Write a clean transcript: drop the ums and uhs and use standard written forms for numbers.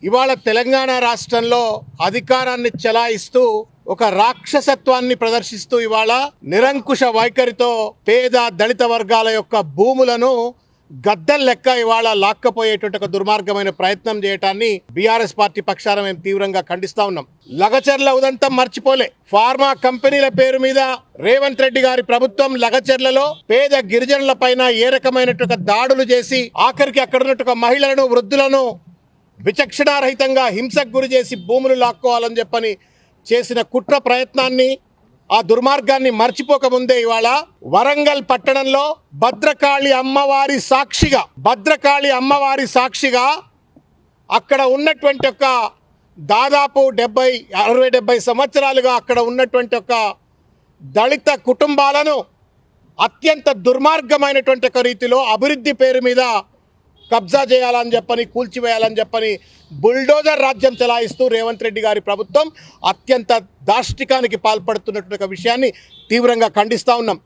ఇవాళ తెలంగాణ రాష్ట్రంలో అధికారాన్ని చెలాయిస్తూ ఒక రాక్షసత్వాన్ని ప్రదర్శిస్తూ ఇవాళ నిరంకుశ వైఖరితో పేద దళిత వర్గాల యొక్క భూములను గద్దెల లెక్క ఇవాళ లాక్కపోయేటువంటి ఒక దుర్మార్గమైన ప్రయత్నం చేయటాన్ని బీఆర్ఎస్ పార్టీ పక్షాన మేము తీవ్రంగా ఖండిస్తా ఉన్నాం. లగచర్ల ఉదంతం మర్చిపోలే. ఫార్మా కంపెనీల పేరు మీద రేవంత్ రెడ్డి గారి ప్రభుత్వం లగచర్లలో పేద గిరిజనుల పైన ఏ రకమైనటువంటి దాడులు చేసి ఆఖరికి అక్కడ ఉన్నటువంటి మహిళలను వృద్ధులను విచక్షణారహితంగా హింసకు గురి చేసి భూములు లాక్కోవాలని చెప్పని చేసిన కుట్ర ప్రయత్నాన్ని ఆ దుర్మార్గాన్ని మర్చిపోకముందే ఇవాళ వరంగల్ పట్టణంలో భద్రకాళి అమ్మవారి సాక్షిగా అక్కడ ఉన్నటువంటి ఒక దాదాపు 60-70 సంవత్సరాలుగా అక్కడ ఉన్నటువంటి ఒక దళిత కుటుంబాలను అత్యంత దుర్మార్గమైనటువంటి ఒక రీతిలో అభివృద్ధి పేరు మీద కబ్జా చేయాలని చెప్పని కూల్చివేయాలని చెప్పని బుల్డోజర్ రాజ్యం చెలాయిస్తూ రేవంత్ రెడ్డి గారి ప్రభుత్వం అత్యంత దాష్టికానికి పాల్పడుతున్నటువంటి ఒక విషయాన్ని తీవ్రంగా ఖండిస్తూ ఉన్నాం.